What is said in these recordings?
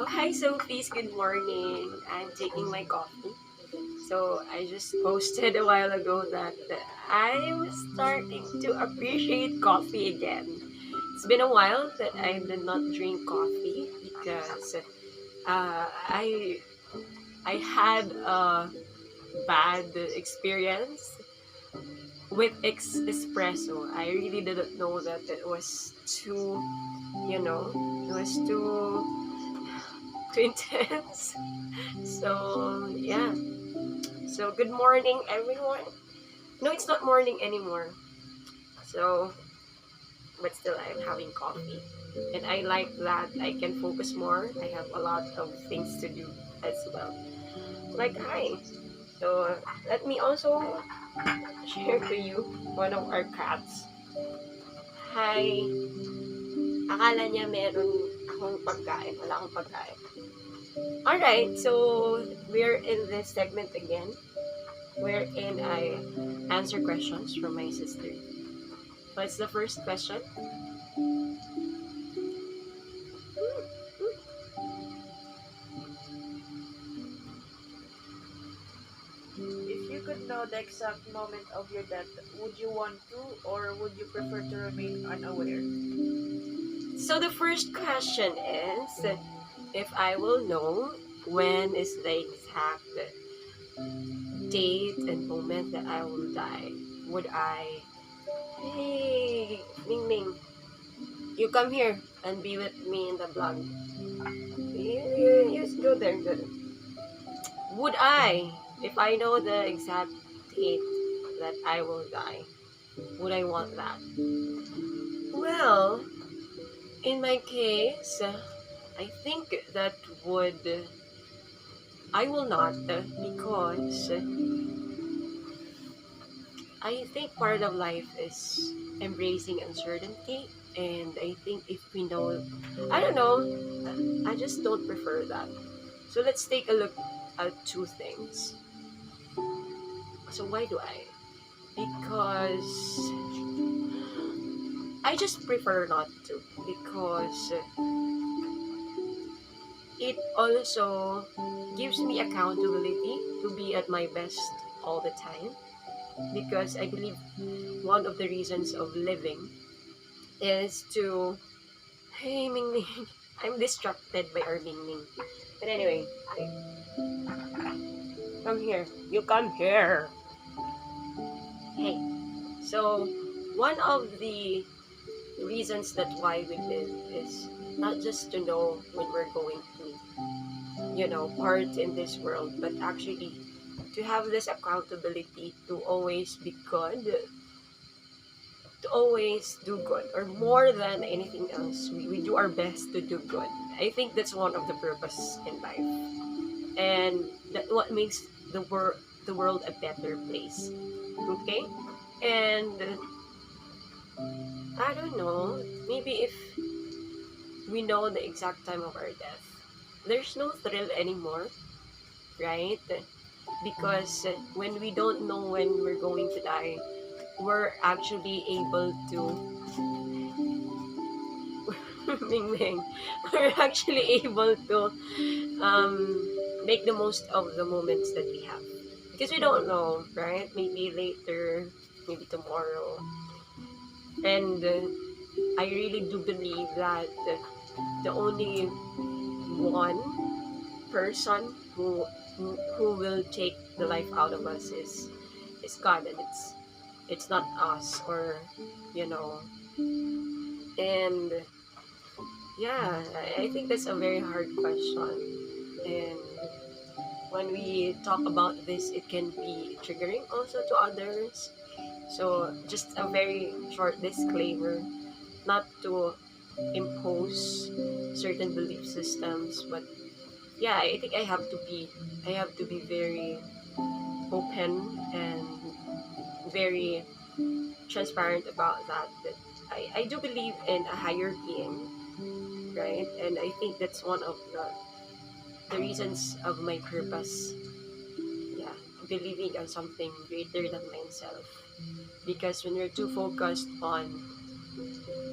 Oh, hi Sophies, good morning. I'm taking my coffee. So I just posted a while ago that I'm starting to appreciate coffee again. It's been a while that I did not drink coffee because I had a bad experience with espresso. I really didn't know that it was too, it was too intense. So yeah. So good morning, everyone. No, it's not morning anymore. So, but still, I'm having coffee, and I like that I can focus more. I have a lot of things to do as well. Like hi. So let me also share to you one of our cats. Hi. Akala niya meron akong pagkain. Wala akong pagkain. Alright, so we're in this segment again wherein I answer questions from my sister. What's the first question? If you could know the exact moment of your death, would you want to or would you prefer to remain unaware? So the first question is if I will know when is the exact date and moment that I will die, would I? Hey, Ming Ming, you come here and be with me in the vlog. Yes, go there, good. Would I, if I know the exact date that I will die, would I want that? Well, in my case, I think that would I will not because I think part of life is embracing uncertainty, and I think if we know, I don't know, I just don't prefer that. So let's take a look at two things. So why do I? Because I just prefer not to because it also gives me accountability to be at my best all the time because I believe one of the reasons of living is to hey Ming Ming. I'm distracted by our Ming Ming. But anyway, come here. You come here. Hey. So one of the reasons that why we live is not just to know when we're going to, part in this world, but actually to have this accountability to always be good, to always do good, or more than anything else, we do our best to do good. I think that's one of the purpose in life, and that what makes the world a better place. Okay, and I don't know. Maybe if we know the exact time of our death, there's no thrill anymore, right? Because when we don't know when we're going to die, we're actually able to Ming Ming, we're actually able to um, make the most of the moments that we have. Because we don't know, right? Maybe later, maybe tomorrow. And I really do believe that the only one person who will take the life out of us is God, and it's not us, or you know. And yeah, I think that's a very hard question. And when we talk about this, it can be triggering also to others. So, just a very short disclaimer not to impose certain belief systems, but yeah, I think I have to be very open and very transparent about that. That I do believe in a higher being, right? And I think that's one of the reasons of my purpose. Yeah, believing on something greater than myself. Because when we're too focused on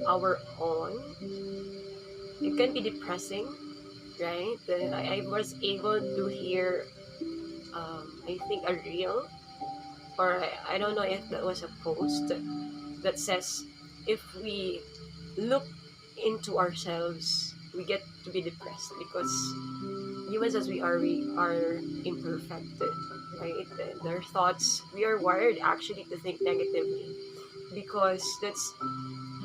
our own, it can be depressing. right? I was able to hear, I think, a reel, or I don't know if that was a post that says if we look into ourselves, we get to be depressed because humans as we are imperfect, right? Their thoughts, we are wired actually to think negatively because that's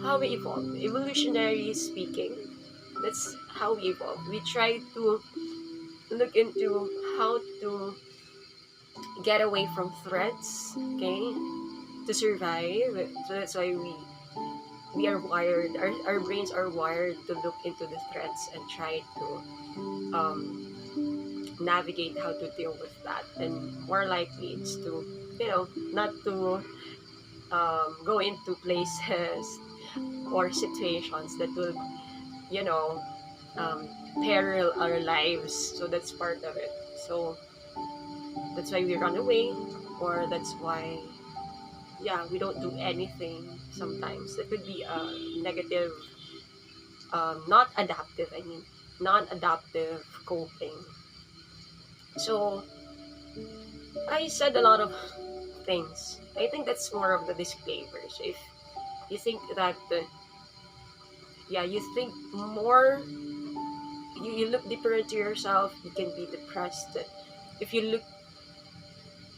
how we evolve. Evolutionary speaking, that's how we evolve. We try to look into how to get away from threats, okay, to survive. So that's why we are wired. Our brains are wired to look into the threats and try to navigate how to deal with that. And more likely, it's to not to go into places or situations that will you know um, peril our lives. So that's part of it. So that's why we run away, or that's why we don't do anything. Sometimes that could be a negative, not adaptive, I mean non-adaptive coping. So I said a lot of things. I think that's more of the disclaimer. So if you think that you think more, you look deeper into yourself, you can be depressed. If you look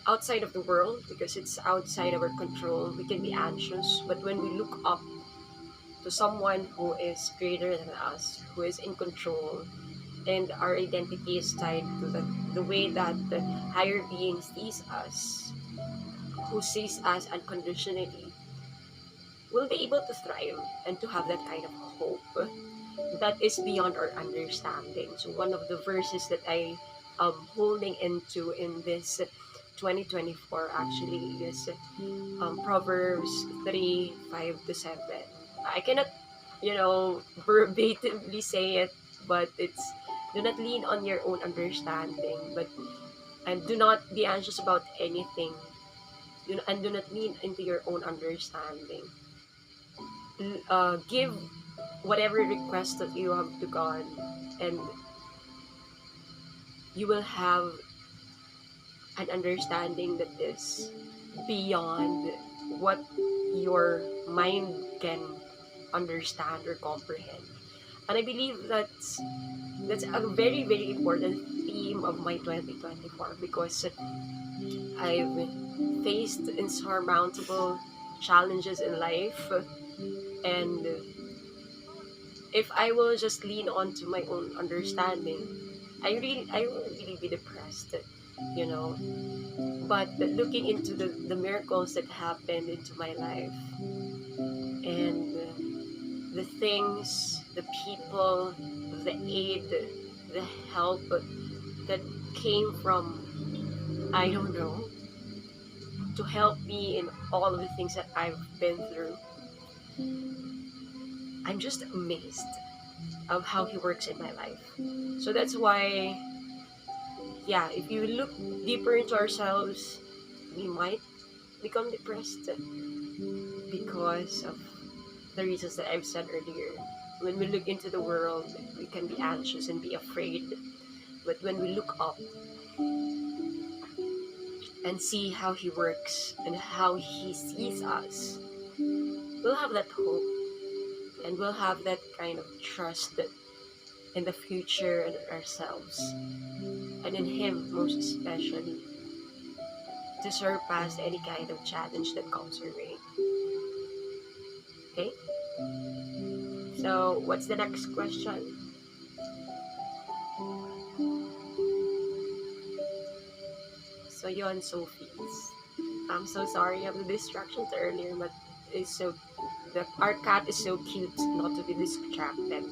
outside of the world, because it's outside of our control, we can be anxious. But when we look up to someone who is greater than us, who is in control, and our identity is tied to the way that the higher being sees us, who sees us unconditionally, we'll be able to thrive and to have that kind of hope that is beyond our understanding. So one of the verses that I am holding into in this 2024 actually is Proverbs 3 5 to 7. I cannot, verbatimly say it, but it's do not lean on your own understanding, but and do not be anxious about anything, and do not lean into your own understanding. Give whatever request that you have to God, and you will have an understanding that is beyond what your mind can understand or comprehend. And I believe that's a very very important theme of my 2024, because I've faced insurmountable challenges in life, and if I will just lean on to my own understanding, I will really be depressed, you know. But looking into the miracles that happened into my life, and the things, the people, the aid, the help that came from, I don't know, to help me in all of the things that I've been through, I'm just amazed of how he works in my life. So that's why, if you look deeper into ourselves, we might become depressed because of the reasons that I've said earlier. When we look into the world, we can be anxious and be afraid. But when we look up and see how he works and how he sees us, we'll have that hope, and we'll have that kind of trust in the future and ourselves, and in him most especially, to surpass any kind of challenge that comes our way. Okay? So, what's the next question? So, yon Sophie's. I'm so sorry of the distractions earlier, but our cat is so cute not to be distracted.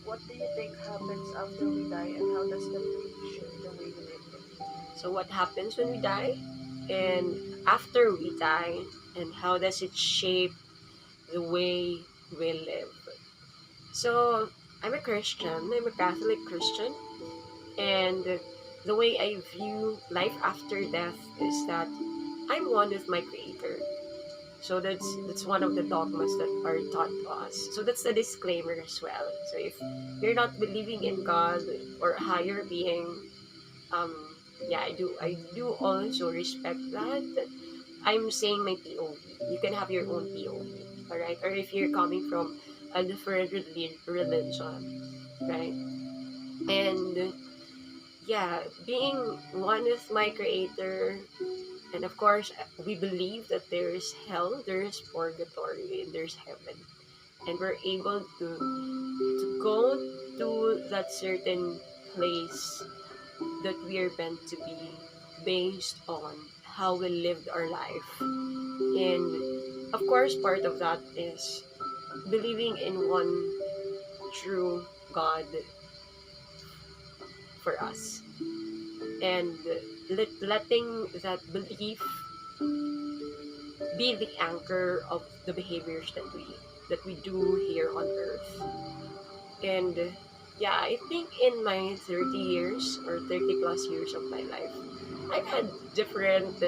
What do you think happens after we die, and how does that really shape the way we live? So, what happens when we die? And after we die, and how does it shape the way we live? So, I'm a Christian, I'm a Catholic Christian, and the way I view life after death is that I'm one with my Creator. So that's one of the dogmas that are taught to us. So that's the disclaimer as well. So if you're not believing in God or higher being, um, yeah, I do also respect that. I'm saying my POV. You can have your own POV, all right? Or if you're coming from a different religion, right? And yeah, being one with my Creator, and of course, we believe that there is hell, there is purgatory, and there's heaven, and we're able to go to that certain place that we are meant to be based on how we lived our life. And of course, part of that is believing in one true God for us, and letting that belief be the anchor of the behaviors that we do here on earth. And yeah, I think in my 30 years or 30 plus years of my life, I've had different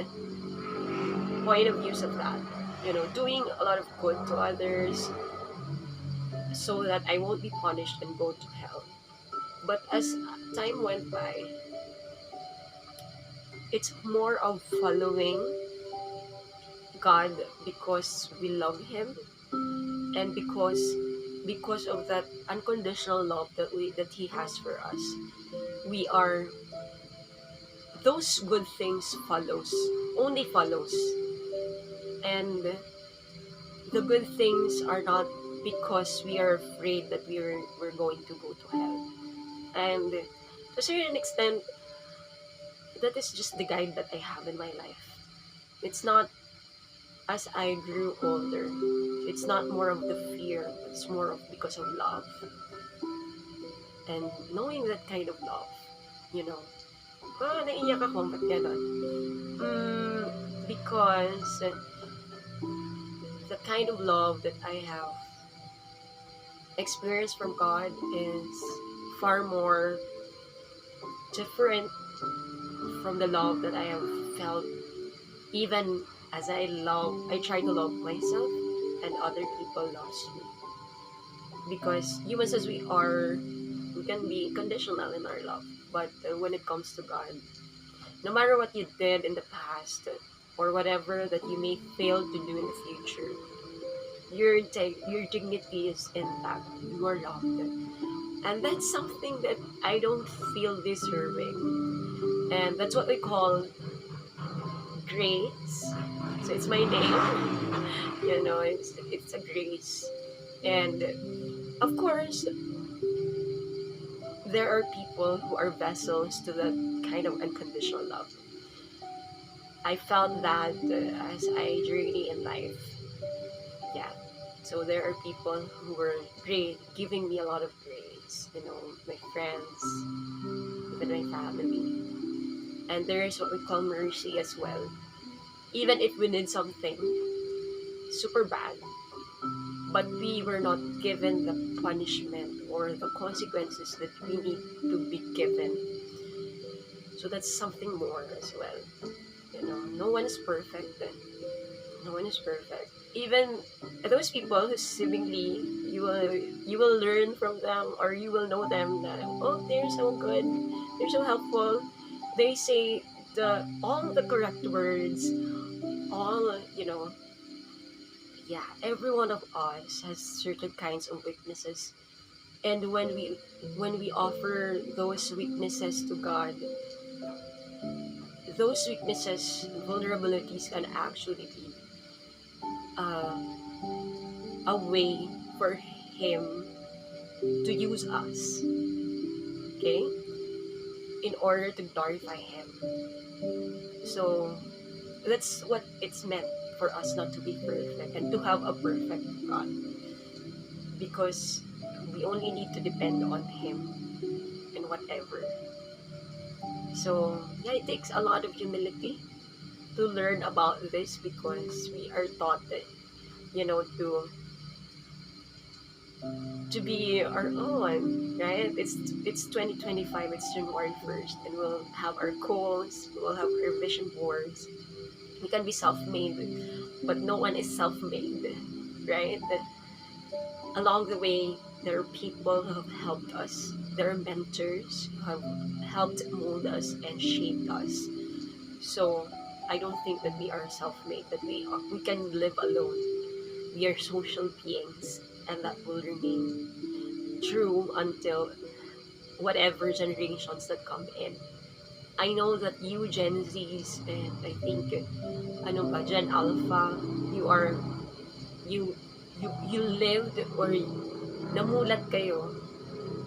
point of views of that. Doing a lot of good to others so that I won't be punished and go to hell. But as time went by, it's more of following God because we love Him, and because of that unconditional love that He has for us. We are those good things only follows, and the good things are not because we are afraid that we're going to go to hell. And to a certain extent, that is just the guide that I have in my life. It's not as I grew older. It's not more of the fear, it's more of because of love. And knowing that kind of love, you know. Naiiyak ako, ba't ganon? Because the kind of love that I have experienced from God is far more different from the love that I have felt, even as I try to love myself and other people loves me. Because humans as we are, we can be conditional in our love. But when it comes to God, no matter what you did in the past or whatever that you may fail to do in the future, your dignity is intact. You are loved. And that's something that I don't feel deserving. And that's what we call grace. So it's my name. It's a grace. And of course, there are people who are vessels to that kind of unconditional love. I felt that as I journey in life. Yeah. So there are people who were great, giving me a lot of grace. My friends, even my family. And there is what we call mercy as well. Even if we did something super bad, but we were not given the punishment or the consequences that we need to be given. So that's something more as well. No one is perfect. No one is perfect. Even those people who seemingly you will learn from them, or you will know them that they're so good, they're so helpful. They say all the correct words, all yeah. Every one of us has certain kinds of weaknesses, and when we offer those weaknesses to God, those weaknesses, vulnerabilities can actually be uh, a way for Him to use us, okay, in order to glorify Him. So that's what it's meant for us not to be perfect and to have a perfect God, because we only need to depend on Him in whatever. So yeah, it takes a lot of humility to learn about this, because we are taught that to be our own, right? It's 2025, it's January 1st, and we'll have our goals, we'll have our vision boards, We can be self-made, but no one is self-made, right? Along the way, there are people who have helped us. There are mentors who have helped mold us and shaped us. So I don't think that we are self-made, that we can live alone. We are social beings, and that will remain true until whatever generations that come in. I know that you Gen Zs and I think ano ba Gen Alpha, you are you you lived or namulat kayo.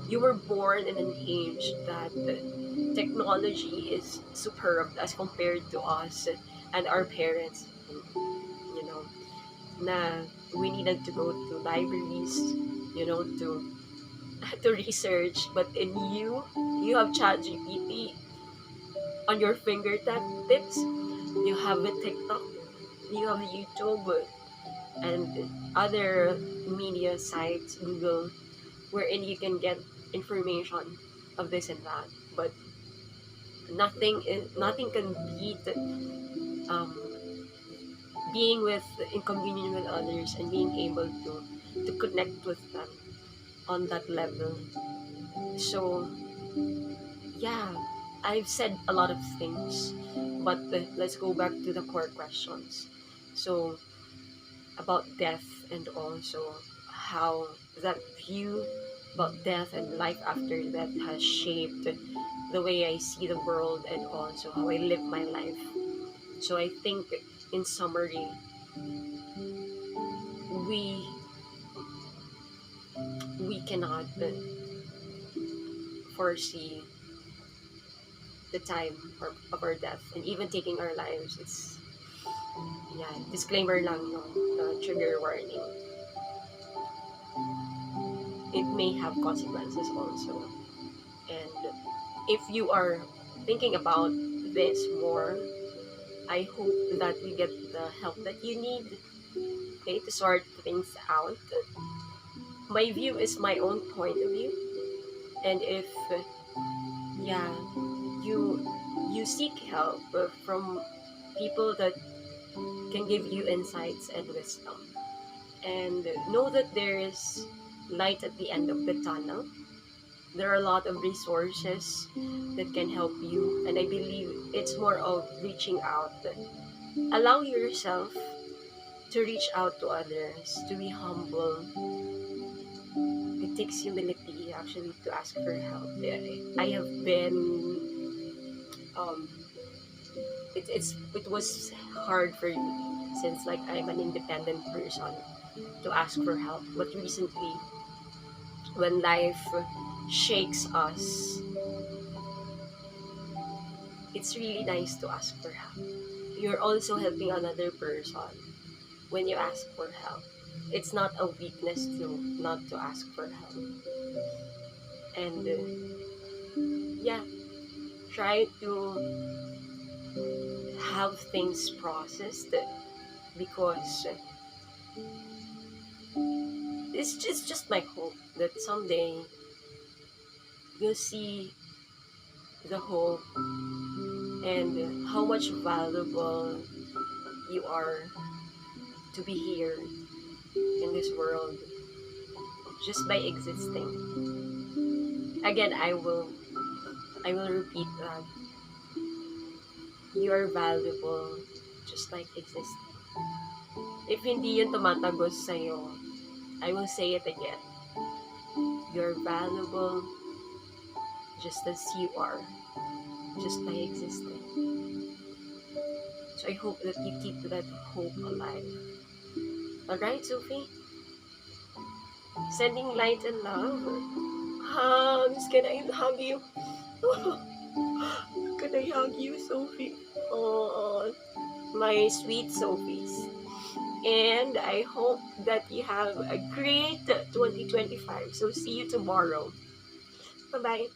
You were born in an age that technology is superb as compared to us and our parents. You know, na we needed to go to libraries, to to research. But in you have ChatGPT on your fingertips. You have a TikTok, you have YouTube, and other media sites, Google, wherein you can get information of this and that. But nothing can beat um, being with in communion with others and being able to connect with them on that level. So yeah, I've said a lot of things, but let's go back to the core questions. So about death and also how that view about death and life after death has shaped the way I see the world and also how I live my life. So I think in summary, we we cannot foresee the time of our death and even taking our lives. It's yeah, disclaimer lang, no, trigger warning. It may have consequences also. And if you are thinking about this more, I hope that you get the help that you need, okay, to sort things out. My view is my own point of view, and if yeah, you you seek help from people that can give you insights and wisdom, and know that there is light at the end of the tunnel. There are a lot of resources that can help you, and I believe it's more of reaching out. Allow yourself to reach out to others, to be humble. It takes humility actually to ask for help. I have been um it was hard for me since like I'm an independent person to ask for help. But recently, when life shakes us, it's really nice to ask for help. You're also helping another person when you ask for help. It's not a weakness to not to ask for help. And yeah, try to have things processed because it's just my hope that someday you'll see the hope and how much valuable you are to be here in this world just by existing. Again, I will repeat that you are valuable just like existing. If hindi yun tumatagos sa'yo, I will say it again. You're valuable just as you are, just by existing. So I hope that you keep that hope alive. Alright, Sophie? Sending light and love. Hugs. Can I hug you? Can I hug you, Sophie? Oh, my sweet Sophies. And I hope that you have a great 2025. So see you tomorrow. Bye-bye.